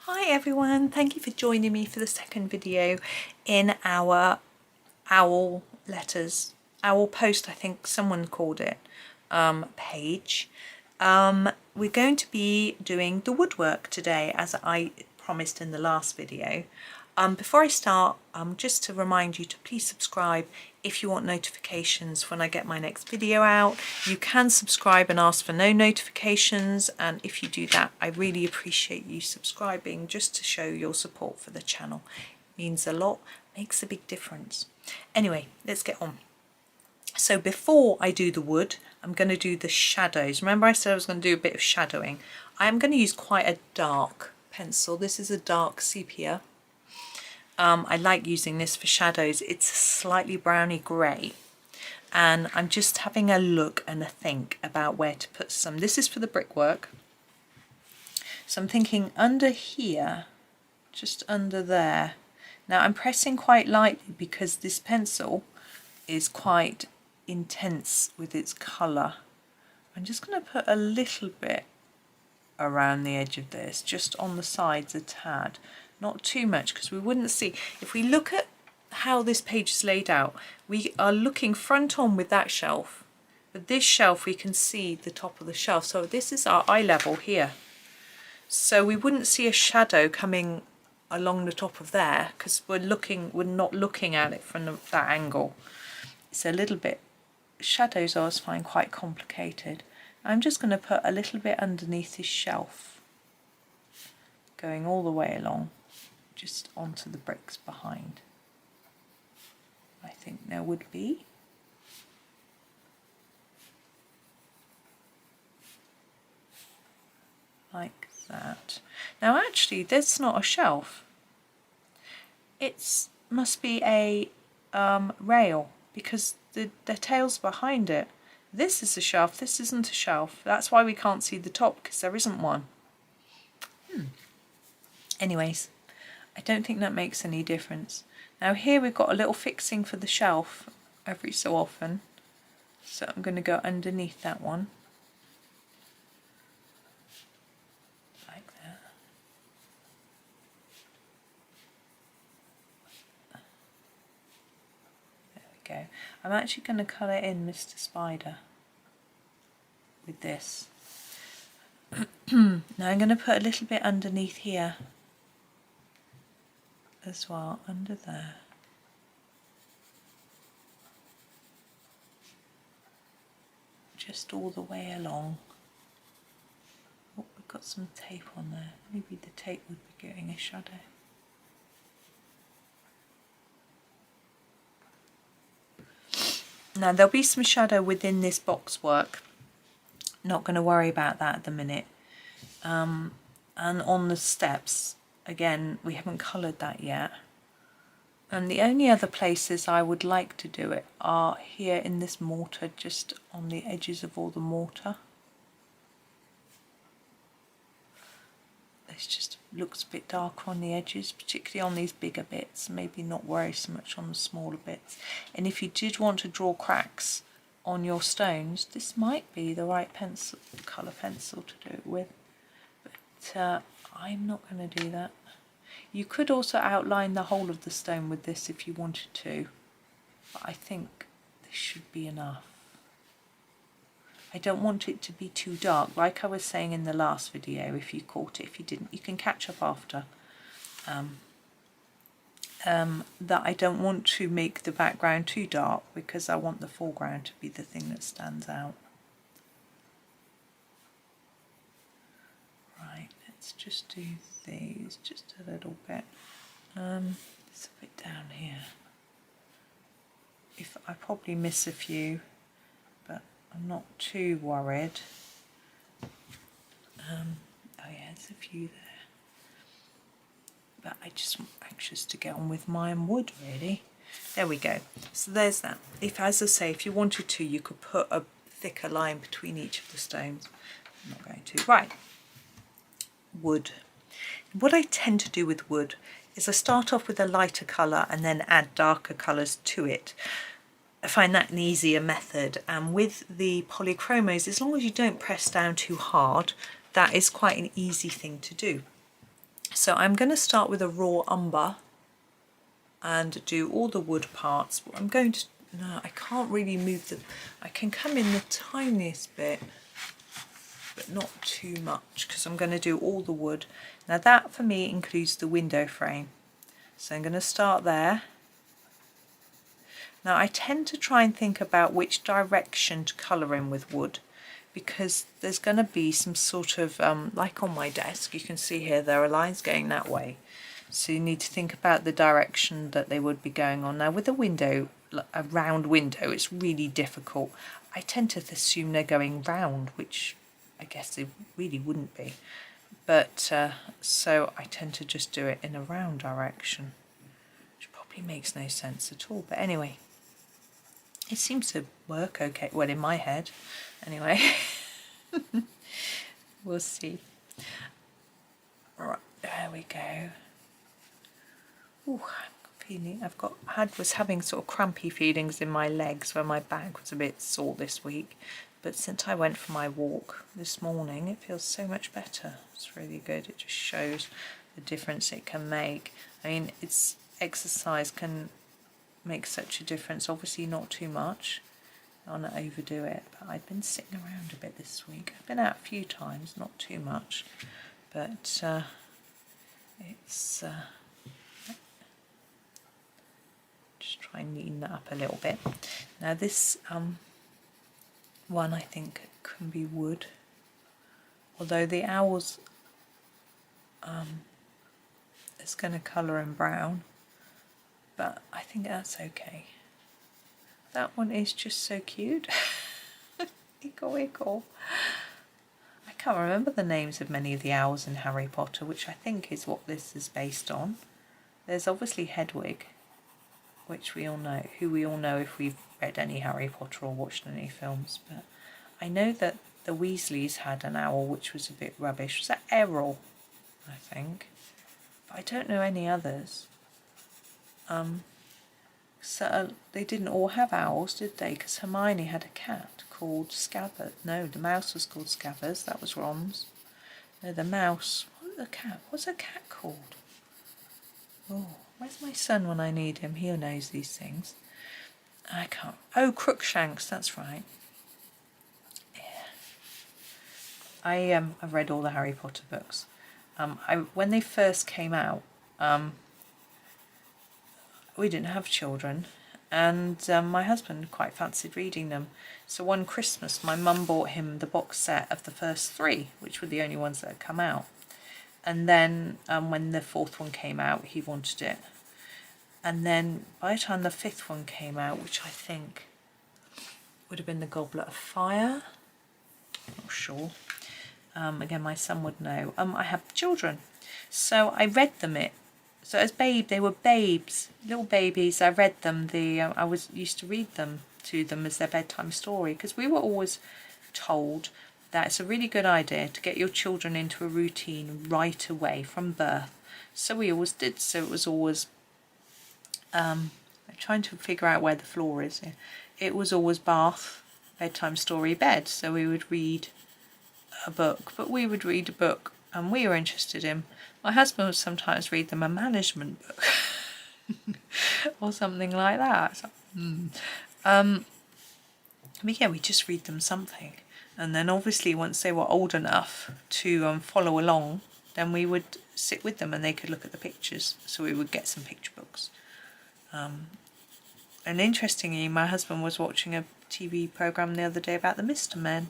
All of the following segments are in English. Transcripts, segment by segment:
Hi everyone, thank you for joining me for the second video in our owl letters, owl post I think someone called it, page. We're going to be doing the woodwork today as I promised in the last video. Before I start, just to remind you to please subscribe if you want notifications when I get my next video out. You can subscribe and ask for no notifications, and if you do that, I really appreciate you subscribing just to show your support for the channel. It means a lot, makes a big difference. Anyway, let's get on. So before I do the wood, I'm going to do the shadows. Remember I said I was going to do a bit of shadowing. I'm going to use quite a dark pencil. This is a dark sepia. I like using this for shadows. It's a slightly browny grey, and I'm just having a look and a think about where to put some. This is for the brickwork, so I'm thinking under here, just under there. Now I'm pressing quite lightly because this pencil is quite intense with its colour. I'm just going to put a little bit around the edge of this, just on the sides a tad. Not too much, because we wouldn't see. If we look at how this page is laid out, we are looking front on with that shelf. But this shelf, we can see the top of the shelf. So this is our eye level here. So we wouldn't see a shadow coming along the top of there, because we're not looking at it from that angle. It's a little bit, shadows I always find quite complicated. I'm just going to put a little bit underneath this shelf, going all the way along, just onto the bricks behind. I think there would be. Like that. Now actually that's not a shelf. It must be a rail, because the tail's behind it. This is a shelf, this isn't a shelf. That's why we can't see the top, because there isn't one. Anyways, I don't think that makes any difference. Now here we've got a little fixing for the shelf every so often. So I'm going to go underneath that one. Like that. There we go. I'm actually going to colour in Mr. Spider with this. Now I'm going to put a little bit underneath here as well, under there. Just all the way along. Oh, we've got some tape on there. Maybe the tape would be getting a shadow. Now there'll be some shadow within this box work. Not going to worry about that at the minute. And on the steps, again, we haven't coloured that yet. And the only other places I would like to do it are here in this mortar, just on the edges of all the mortar. This just looks a bit darker on the edges, particularly on these bigger bits. Maybe not worry so much on the smaller bits. And if you did want to draw cracks on your stones, this might be the right pencil, colour pencil to do it with. But I'm not going to do that. You could also outline the whole of the stone with this if you wanted to, but I think this should be enough. I don't want it to be too dark, like I was saying in the last video. If you caught it, if you didn't, you can catch up after. That I don't want to make the background too dark, because I want the foreground to be the thing that stands out. Right, let's just do these just a little bit. It's a bit down here. If I probably miss a few, but I'm not too worried. Oh yeah, there's a few there. But I just am anxious to get on with my wood, really. There we go. So there's that. If, as I say, if you wanted to, you could put a thicker line between each of the stones. I'm not going to. Right. Wood. What I tend to do with wood is I start off with a lighter colour and then add darker colours to it. I find that an easier method, and with the polychromos, as long as you don't press down too hard, that is quite an easy thing to do. So I'm going to start with a raw umber and do all the wood parts. I'm going to, no, I can't really move the, I can come in the tiniest bit, but not too much, because I'm going to do all the wood. Now that for me includes the window frame. So I'm going to start there. Now I tend to try and think about which direction to colour in with wood, because there's going to be some sort of, like on my desk, you can see here there are lines going that way. So you need to think about the direction that they would be going on. Now with a window, a round window, it's really difficult. I tend to assume they're going round, which I guess they really wouldn't be. But so I tend to just do it in a round direction, which probably makes no sense at all. But anyway, it seems to work okay. Well, in my head, anyway. We'll see. All right, there we go. Ooh, I'm feeling. Was having sort of crampy feelings in my legs where my back was a bit sore this week. But since I went for my walk this morning, it feels so much better. It's really good. It just shows the difference it can make. I mean, exercise can make such a difference. Obviously not too much. I don't want to overdo it. But I've been sitting around a bit this week. I've been out a few times, not too much. But it's... just try and neaten that up a little bit. Now this... one I think can be wood, although the owl's it's going to colour in brown, but I think that's okay. That one is just so cute. Eagle, eagle. I can't remember the names of many of the owls in Harry Potter, which I think is what this is based on. There's obviously Hedwig, which we all know, who we all know if we've read any Harry Potter or watched any films, but I know that the Weasleys had an owl which was a bit rubbish. Was that Errol, I think? But I don't know any others. So they didn't all have owls, did they? Because Hermione had a cat called Scabbers. No, the mouse was called Scabbers. That was Ron's. No, the mouse. What's a cat called? Oh, where's my son when I need him? He knows these things. I can't. Oh, Crookshanks, that's right. Yeah. I've read all the Harry Potter books. When they first came out, we didn't have children, and my husband quite fancied reading them. So one Christmas, my mum bought him the box set of the first 3, which were the only ones that had come out. And then when the 4th one came out, he wanted it. And then by the time the 5th one came out, which I think would have been the Goblet of Fire, not sure. Again, my son would know. I have children, so I read them it. So as they were babes, little babies. I read them. Used to read them to them as their bedtime story, because we were always told that it's a really good idea to get your children into a routine right away from birth. So we always did. So it was always. I'm trying to figure out where the floor is here. It was always bath, bedtime story, bed. So we would read a book, but we would read a book and we were interested in. My husband would sometimes read them a management book or something like that. So, but yeah, we just read them something. And then obviously once they were old enough to follow along, then we would sit with them and they could look at the pictures. So we would get some picture books. And interestingly, my husband was watching a TV programme the other day about the Mr. Men.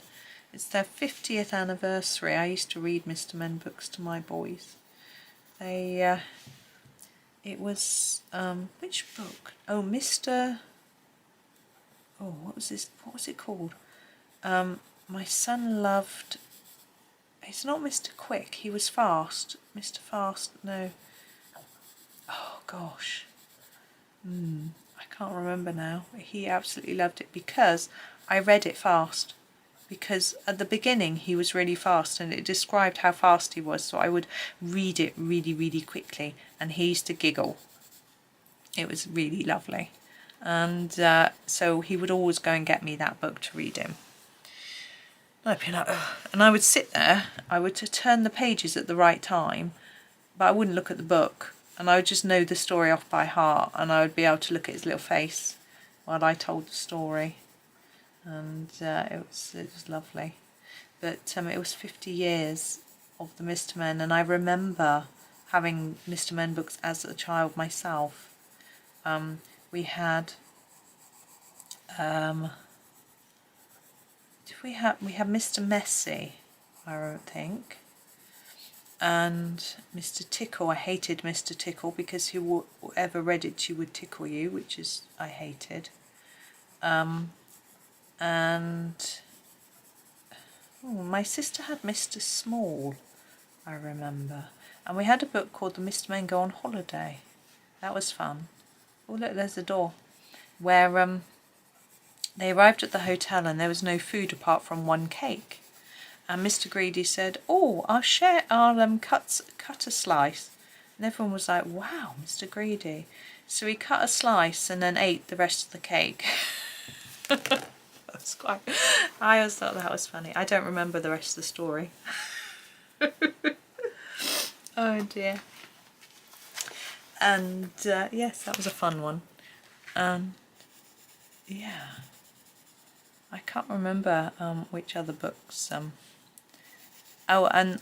It's their 50th anniversary. I used to read Mr. Men books to my boys. It was, which book? Oh, what was this? What was it called? My son loved, it's not Mr. Quick, he was fast. Mr. Fast, no. Oh, gosh. I can't remember now. He absolutely loved it because I read it fast. Because at the beginning he was really fast and it described how fast he was, so I would read it really, really quickly and he used to giggle. It was really lovely. And so he would always go and get me that book to read him. I'd be like, ugh. And I would sit there, I would turn the pages at the right time but I wouldn't look at the book, and I would just know the story off by heart, and I would be able to look at his little face while I told the story, and it was lovely. But it was 50 years of the Mr. Men, and I remember having Mr. Men books as a child myself. We had we had Mr. Messy, I think, and Mr. Tickle. I hated Mr. Tickle because whoever read it, she would tickle you, which is I hated. And my sister had Mr. Small, I remember, and we had a book called The Mr. Men Go on Holiday. That was fun. Oh look, there's the door. Where they arrived at the hotel and there was no food apart from one cake. And Mr. Greedy said, "Oh, I'll cut a slice." And everyone was like, "Wow, Mr. Greedy." So he cut a slice and then ate the rest of the cake. I always thought that was funny. I don't remember the rest of the story. Oh dear. And yes, that was a fun one. Yeah, I can't remember which other books. Oh, and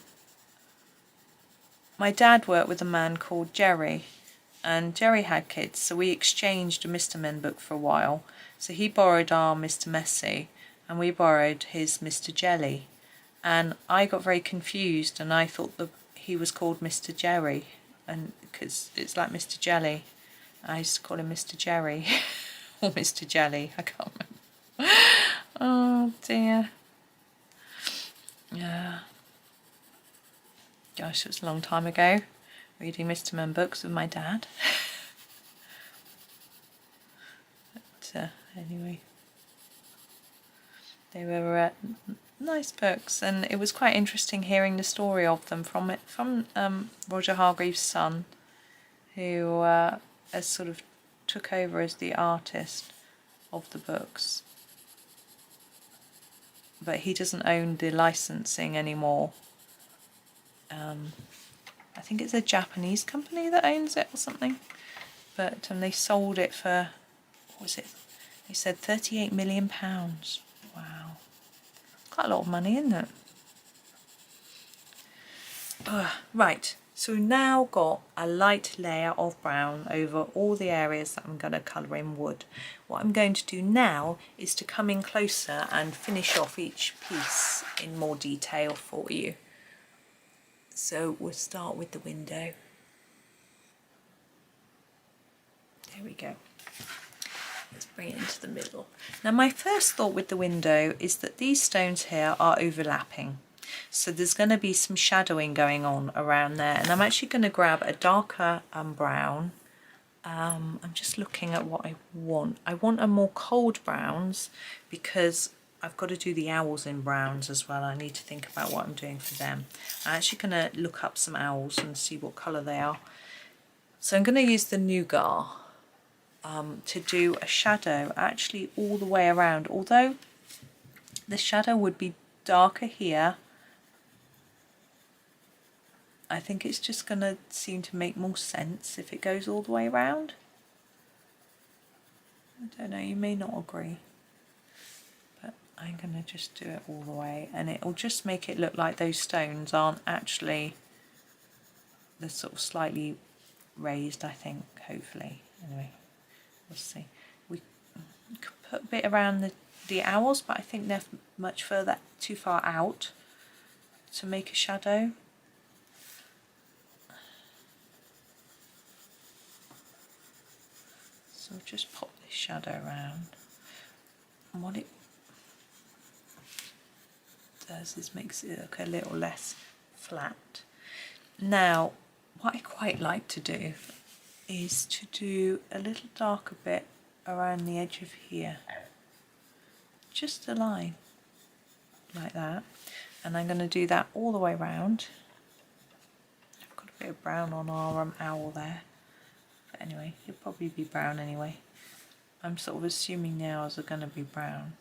my dad worked with a man called Jerry, and Jerry had kids, so we exchanged a Mr. Men book for a while. So he borrowed our Mr. Messy, and we borrowed his Mr. Jelly. And I got very confused, and I thought that he was called Mr. Jerry, and because it's like Mr. Jelly. I used to call him Mr. Jerry or Mr. Jelly. I can't remember. Oh dear. Yeah. Gosh, it was a long time ago, reading Mr. Men books with my dad. But anyway, they were nice books, and it was quite interesting hearing the story of them from Roger Hargreaves' son, who has sort of took over as the artist of the books, but he doesn't own the licensing anymore. I think it's a Japanese company that owns it or something, but they sold it for, what was it? They said £38 million. Wow, quite a lot of money, isn't it? Right, so we've now got a light layer of brown over all the areas that I'm going to colour in wood. What I'm going to do now is to come in closer and finish off each piece in more detail for you. So we'll start with the window. There we go. Let's bring it into the middle. Now my first thought with the window is that these stones here are overlapping. So there's going to be some shadowing going on around there. And I'm actually going to grab a darker brown. I'm just looking at what I want. I want a more cold browns because I've got to do the owls in browns as well. I need to think about what I'm doing for them. I'm actually going to look up some owls and see what colour they are. So I'm going to use the nougat to do a shadow actually all the way around. Although the shadow would be darker here, I think it's just going to seem to make more sense if it goes all the way around. I don't know, you may not agree. I'm going to just do it all the way, and it'll just make it look like those stones aren't actually, they're sort of slightly raised, I think, hopefully. Anyway, we'll see. We could put a bit around the owls, but I think they're much further, too far out to make a shadow. So I'll just pop this shadow around. And what it does is makes it look a little less flat. Now what I quite like to do is to do a little darker bit around the edge of here, just a line like that, and I'm going to do that all the way around. I've got a bit of brown on our owl there, but anyway, it'll probably be brown anyway. I'm sort of assuming the owls are going to be brown.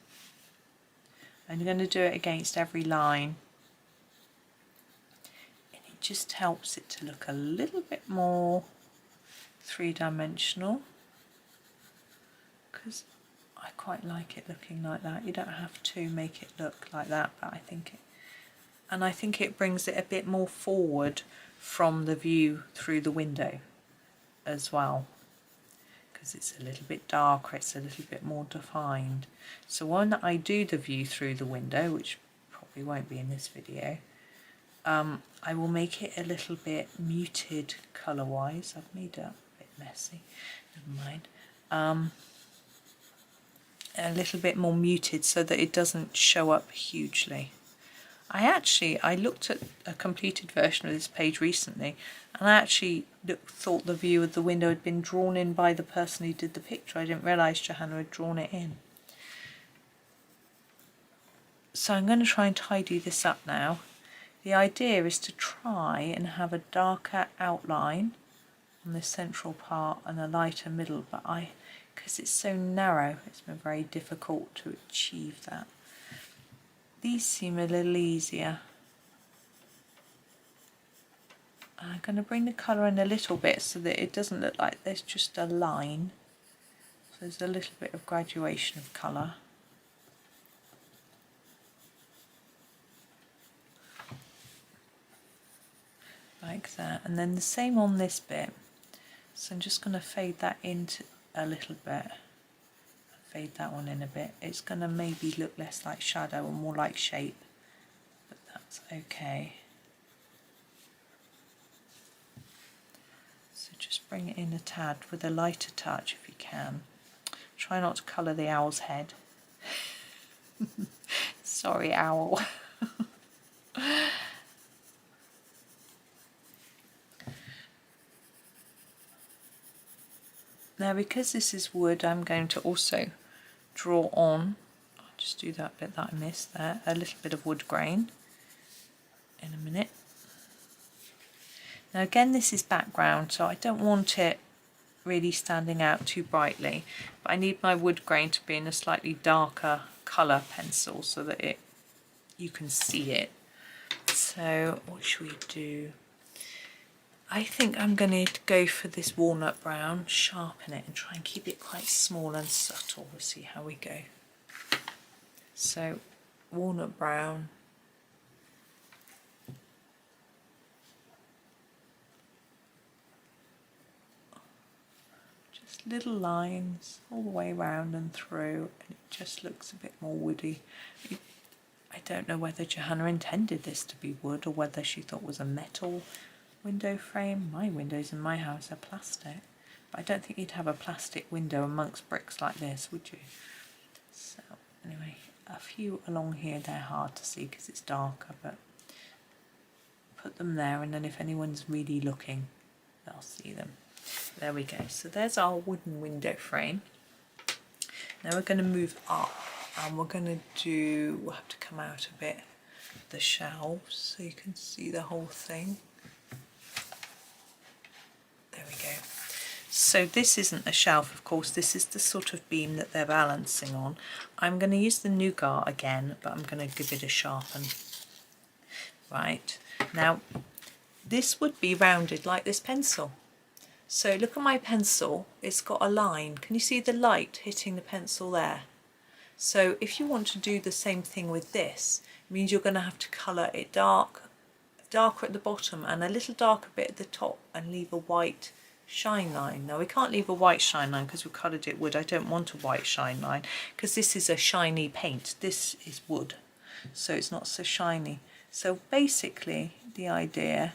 I'm going to do it against every line, and it it just helps it to look a little bit more three-dimensional, because I quite like it looking like that. You don't have to make it look like that, but I think it brings it a bit more forward from the view through the window as well, because it's a little bit darker, it's a little bit more defined. So when I do the view through the window, which probably won't be in this video, I will make it a little bit muted colour wise. I've made it a bit messy, never mind. A little bit more muted so that it doesn't show up hugely. I looked at a completed version of this page recently, and I actually thought the view of the window had been drawn in by the person who did the picture. I didn't realise Johanna had drawn it in. So I'm going to try and tidy this up now. The idea is to try and have a darker outline on the central part and a lighter middle, but because it's so narrow, it's been very difficult to achieve that. These seem a little easier. I'm going to bring the colour in a little bit so that it doesn't look like there's just a line. So there's a little bit of graduation of colour. Like that. And then the same on this bit. So I'm just going to fade that into a little bit. Fade that one in a bit. It's going to maybe look less like shadow and more like shape, but that's okay. So just bring it in a tad with a lighter touch if you can. Try not to colour the owl's head. Sorry, owl. Now, because this is wood, I'm going to also draw on, I'll just do that bit that I missed there, a little bit of wood grain in a minute. Now again, this is background, so I don't want it really standing out too brightly, but I need my wood grain to be in a slightly darker colour pencil so that you can see it. So what should we do? I think I'm going to go for this walnut brown, sharpen it and try and keep it quite small and subtle. We'll see how we go. So walnut brown. Just little lines all the way around and through, and it just looks a bit more woody. I don't know whether Johanna intended this to be wood or whether she thought it was a metal window frame. My windows in my house are plastic, but I don't think you'd have a plastic window amongst bricks like this, would you? So anyway, a few along here, they're hard to see because it's darker, but put them there, and then if anyone's really looking, they'll see them. There we go. So there's our wooden window frame. Now we're going to move up, and we'll have to come out a bit the shelves so you can see the whole thing. There we go. So this isn't a shelf, of course, this is the sort of beam that they're balancing on. I'm going to use the nougat again, but I'm going to give it a sharpen. Right, now this would be rounded like this pencil. So look at my pencil, it's got a line. Can you see the light hitting the pencil there? So if you want to do the same thing with this, it means you're going to have to colour it darker at the bottom and a little darker bit at the top and leave a white shine line. Now we can't leave a white shine line because we coloured it wood. I don't want a white shine line because this is a shiny paint. This is wood, so it's not so shiny. So basically the idea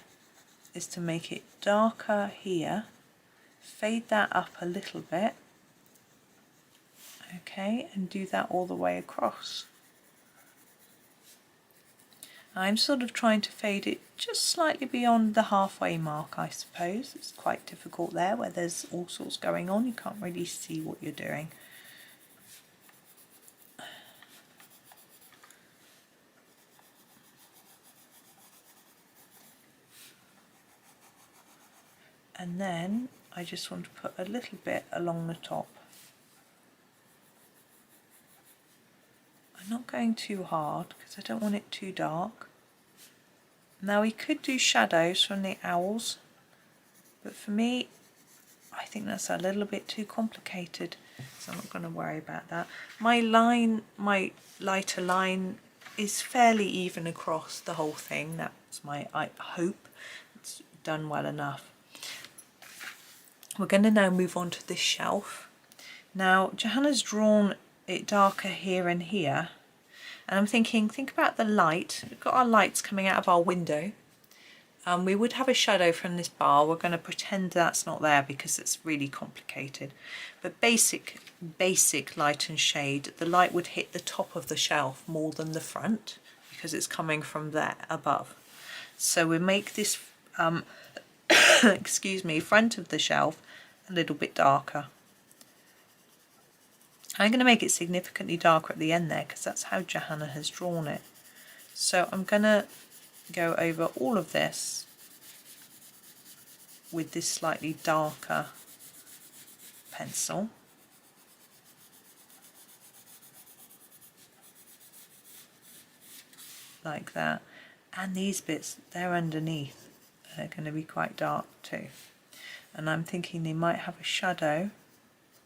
is to make it darker here, fade that up a little bit, okay, and do that all the way across. I'm sort of trying to fade it just slightly beyond the halfway mark, I suppose. It's quite difficult there where there's all sorts going on. You can't really see what you're doing. And then I just want to put a little bit along the top. I'm not going too hard because I don't want it too dark. Now we could do shadows from the owls, but for me I think that's a little bit too complicated, so I'm not going to worry about that. My lighter line is fairly even across the whole thing. That's I hope it's done well enough. We're going to now move on to this shelf. Now Johanna's drawn it darker here and here, and I'm thinking, think about the light. We've got our lights coming out of our window. We would have a shadow from this bar. We're going to pretend that's not there because it's really complicated. But basic light and shade, the light would hit the top of the shelf more than the front because it's coming from there above. So we make this, excuse me, front of the shelf a little bit darker. I'm going to make it significantly darker at the end there because that's how Johanna has drawn it. So I'm going to go over all of this with this slightly darker pencil. Like that. And these bits, they're underneath. They're going to be quite dark too. And I'm thinking they might have a shadow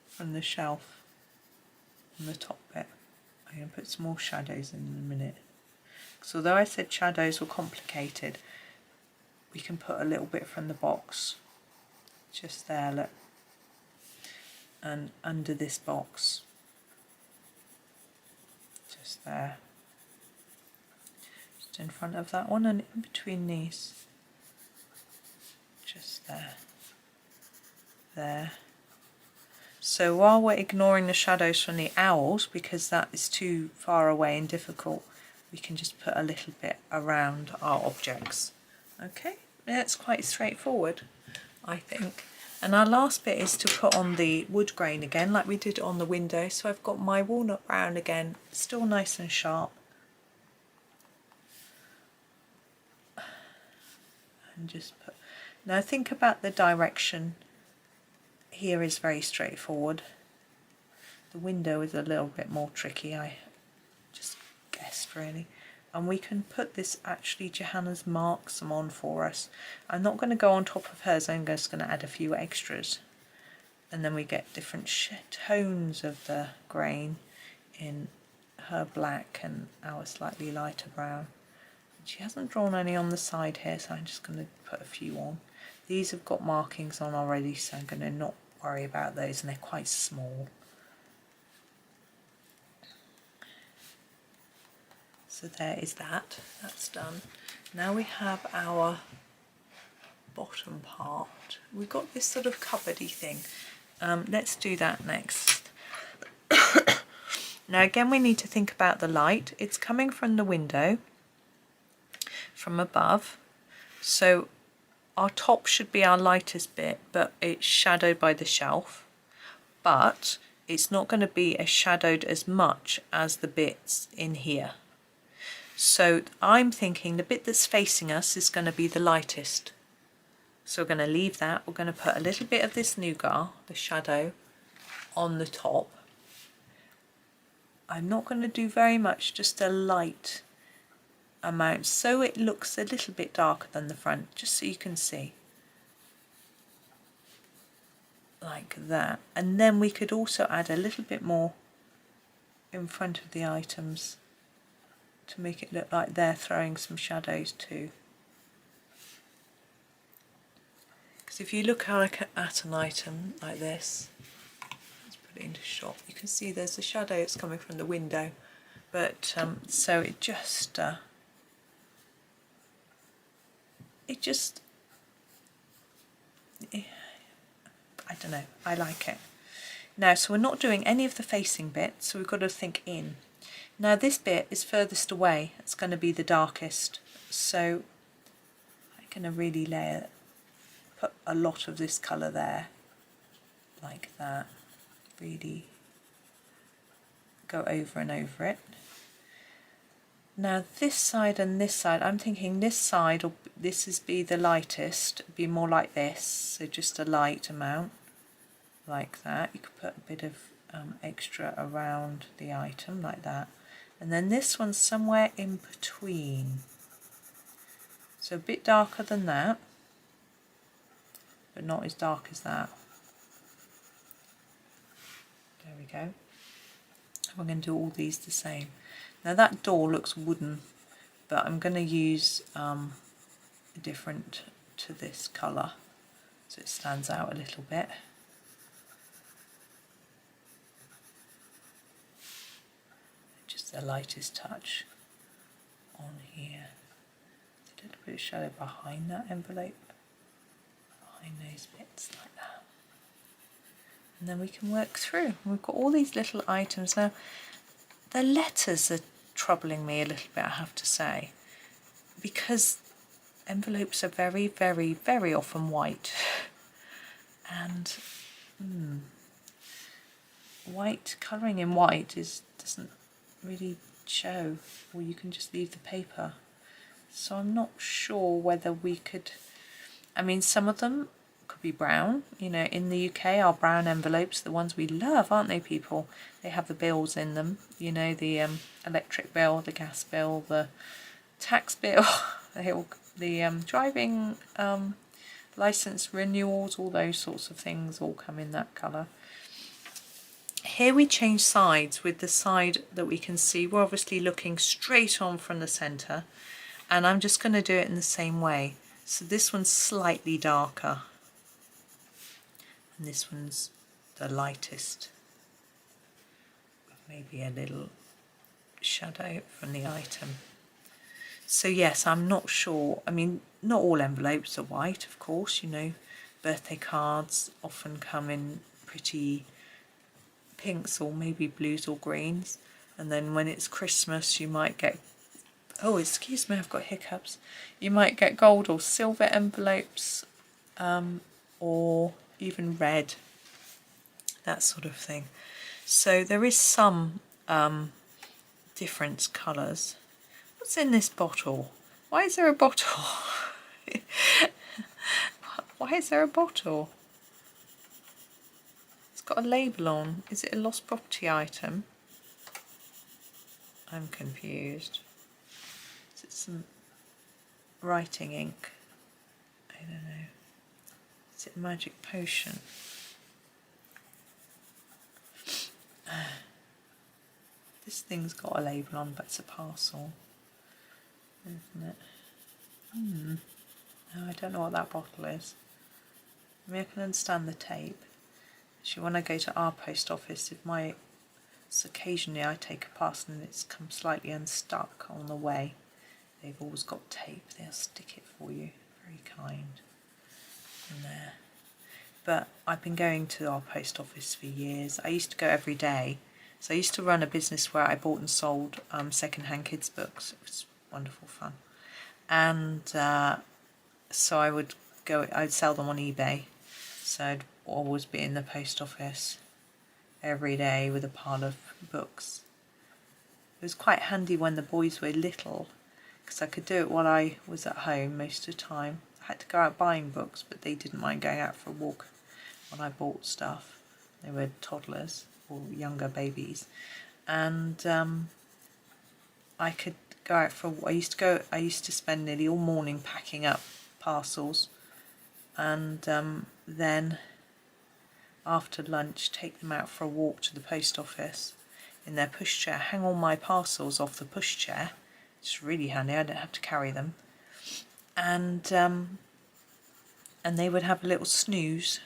from the shelf on the top bit. I'm going to put some more shadows in a minute. So although I said shadows were complicated, we can put a little bit from the box, just there, look, and under this box, just there, just in front of that one and in between these, just there, there. So while we're ignoring the shadows from the owls, because that is too far away and difficult, we can just put a little bit around our objects. Okay, that's quite straightforward, I think. And our last bit is to put on the wood grain again, like we did on the window. So I've got my walnut brown again, still nice and sharp. And just put, now think about the direction. Here is very straightforward. The window is a little bit more tricky, I just guessed really. And we can put this, actually Johanna's marked some on for us. I'm not going to go on top of hers, I'm just going to add a few extras. And then we get different tones of the grain in her black and our slightly lighter brown. She hasn't drawn any on the side here, so I'm just going to put a few on. These have got markings on already, so I'm going to not worry about those, and they're quite small. So there is that, that's done. Now we have our bottom part. We've got this sort of cupboardy thing. Let's do that next. Now again, we need to think about the light. It's coming from the window, from above. So our top should be our lightest bit, but it's shadowed by the shelf. But it's not going to be as shadowed as much as the bits in here. So I'm thinking the bit that's facing us is going to be the lightest. So we're going to leave that. We're going to put a little bit of this nougat, the shadow, on the top. I'm not going to do very much, just a light amount, so it looks a little bit darker than the front, just so you can see. Like that. And then we could also add a little bit more in front of the items, to make it look like they're throwing some shadows too. Because if you look at an item like this, let's put it into shot, you can see there's a shadow that's coming from the window. But so it just I don't know, I like it. Now, so we're not doing any of the facing bits, so we've got to think in. Now this bit is furthest away, it's going to be the darkest, so I'm going to really put a lot of this colour there, like that, really go over and over it. Now this side and this side, I'm thinking this side, or this is be the lightest, be more like this, so just a light amount, like that. You could put a bit of extra around the item, like that. And then this one's somewhere in between. So a bit darker than that, but not as dark as that. There we go. We're going to do all these the same. Now that door looks wooden, but I'm going to use a different to this colour so it stands out a little bit. Just the lightest touch on here. A little bit of shadow behind that envelope, behind those bits like that. And then we can work through. We've got all these little items. Now, the letters are troubling me a little bit, I have to say, because envelopes are very, very, very often white. And white, colouring in white doesn't really show, or you can just leave the paper. So I'm not sure whether we could, I mean, some of them could be brown. You know, in the UK, our brown envelopes, the ones we love, aren't they, people? They have the bills in them, you know, the electric bill, the gas bill, the tax bill, the driving license renewals, all those sorts of things all come in that colour. Here we change sides with the side that we can see. We're obviously looking straight on from the centre, and I'm just going to do it in the same way. So this one's slightly darker, and this one's the lightest, with maybe a little shadow from the item. So yes, I'm not sure. I mean, not all envelopes are white, of course, you know. Birthday cards often come in pretty pinks or maybe blues or greens, and then when it's Christmas you might get, oh excuse me, I've got hiccups, you might get gold or silver envelopes, or even red, that sort of thing. So there is some different colours. What's in this bottle? Why is there a bottle? Why is there a bottle? Got a label on. Is it a lost property item? I'm confused. Is it some writing ink? I don't know. Is it a magic potion? This thing's got a label on, but it's a parcel, isn't it? No, I don't know what that bottle is. I mean, I can understand the tape. Actually, when I go to our post office, occasionally I take a parcel and it's come slightly unstuck on the way, they've always got tape. They'll stick it for you. Very kind. In there. But I've been going to our post office for years. I used to go every day. So I used to run a business where I bought and sold second-hand kids' books. It was wonderful fun. And so I'd sell them on eBay. So I'd always be in the post office every day with a pile of books. It was quite handy when the boys were little, because I could do it while I was at home most of the time. I had to go out buying books, but they didn't mind going out for a walk when I bought stuff. They were toddlers or younger babies, and I could go out for. I used to spend nearly all morning packing up parcels, and then after lunch take them out for a walk to the post office in their pushchair, hang all my parcels off the pushchair. It's really handy, I don't have to carry them. And they would have a little snooze.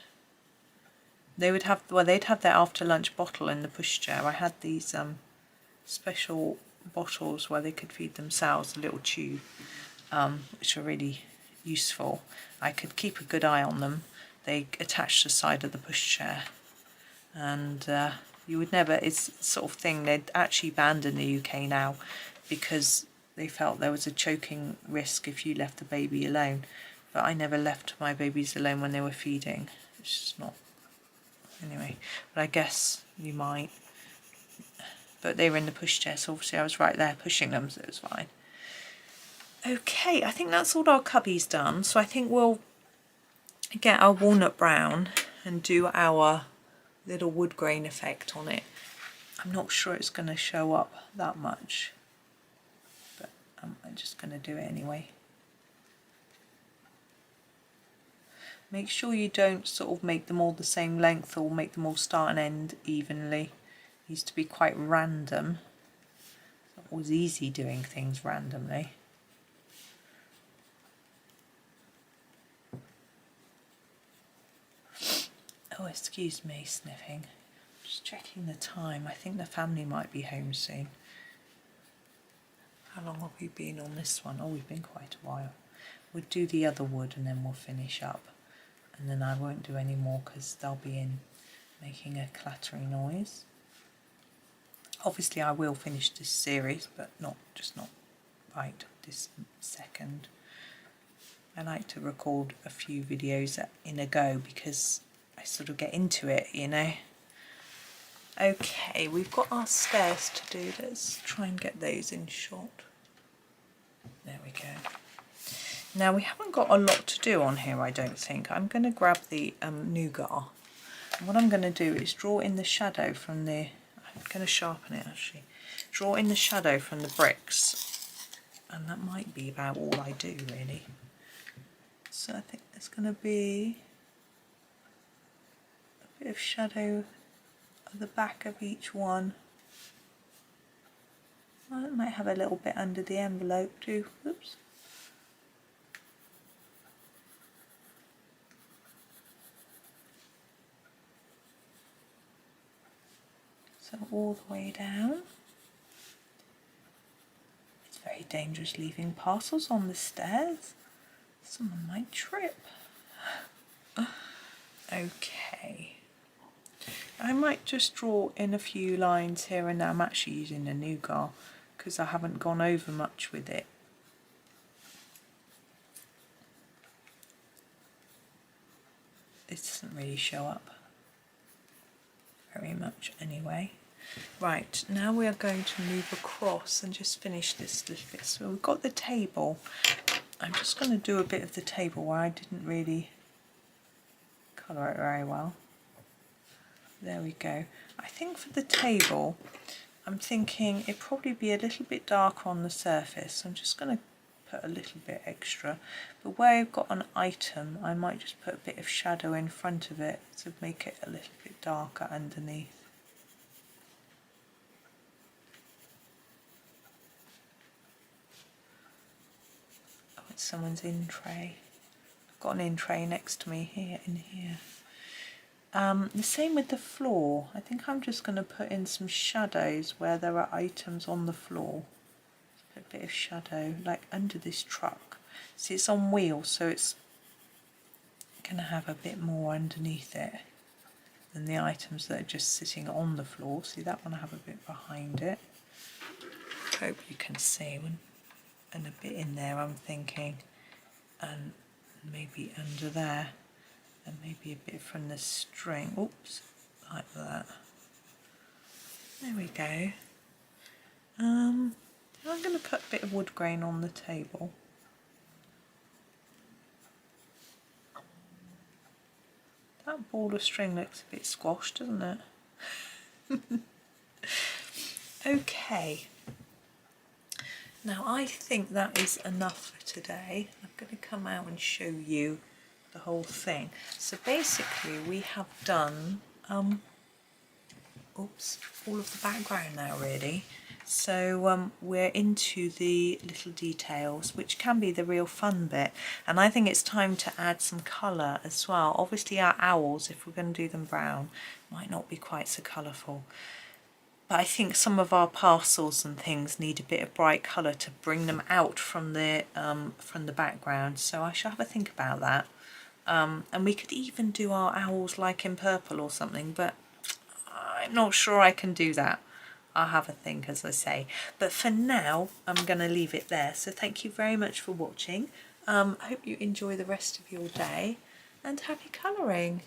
They'd have their after lunch bottle in the pushchair. I had these special bottles where they could feed themselves, a little tube, which are really useful. I could keep a good eye on them. They attach to the side of the pushchair, and you would never, it's the sort of thing they'd actually banned in the UK now, because they felt there was a choking risk if you left the baby alone. But I never left my babies alone when they were feeding. It's just not, anyway, but I guess you might. But they were in the pushchair, so obviously I was right there pushing them, so it was fine. Okay, I think that's all our cubbies done, so I think we'll get our walnut brown and do our little wood grain effect on it. I'm not sure it's going to show up that much, but I'm just going to do it anyway. Make sure you don't sort of make them all the same length or make them all start and end evenly. It needs to be quite random. It's not always easy doing things randomly. Oh, excuse me, sniffing. Just checking the time. I think the family might be home soon. How long have we been on this one? Oh, we've been quite a while. We'll do the other wood and then we'll finish up. And then I won't do any more because they'll be in making a clattering noise. Obviously I will finish this series, but not right this second. I like to record a few videos in a go because I sort of get into it, you know. Okay, we've got our stairs to do. Let's try and get those in shot. There we go. Now we haven't got a lot to do on here, I don't think. I'm going to grab the nougat. And what I'm going to do is draw in the shadow from the... I'm going to sharpen it actually. Draw in the shadow from the bricks. And that might be about all I do really. So I think there's going to be a bit of shadow at the back of each one. I might have a little bit under the envelope too. Oops. So all the way down. It's very dangerous leaving parcels on the stairs. Someone might trip. Okay. I might just draw in a few lines here and there. I'm actually using the nougat because I haven't gone over much with it. It doesn't really show up very much anyway. Right, now we are going to move across and just finish this little bit. So we've got the table. I'm just going to do a bit of the table where I didn't really colour it very well. There we go. I think for the table, I'm thinking it'd probably be a little bit darker on the surface. So I'm just going to put a little bit extra. But where I've got an item, I might just put a bit of shadow in front of it to make it a little bit darker underneath. Oh, it's someone's in tray. I've got an in tray next to me here, in here. The same with the floor. I think I'm just going to put in some shadows where there are items on the floor. Put a bit of shadow, like under this truck. See, it's on wheels, so it's going to have a bit more underneath it than the items that are just sitting on the floor. See, that one I have a bit behind it. Hope you can see one. And a bit in there, I'm thinking, and maybe under there. And maybe a bit from the string, oops, like that. There we go. I'm going to put a bit of wood grain on the table. That ball of string looks a bit squashed, doesn't it? Okay. Now I think that is enough for today. I'm going to come out and show you the whole thing. So basically we have done oops, all of the background now really. So we're into the little details, which can be the real fun bit, and I think it's time to add some colour as well. Obviously our owls, if we're going to do them brown, might not be quite so colourful, but I think some of our parcels and things need a bit of bright colour to bring them out from the background, so I shall have a think about that. And we could even do our owls like in purple or something, but I'm not sure I can do that. I'll have a think, as I say. But for now, I'm going to leave it there. So thank you very much for watching. I hope you enjoy the rest of your day and happy colouring.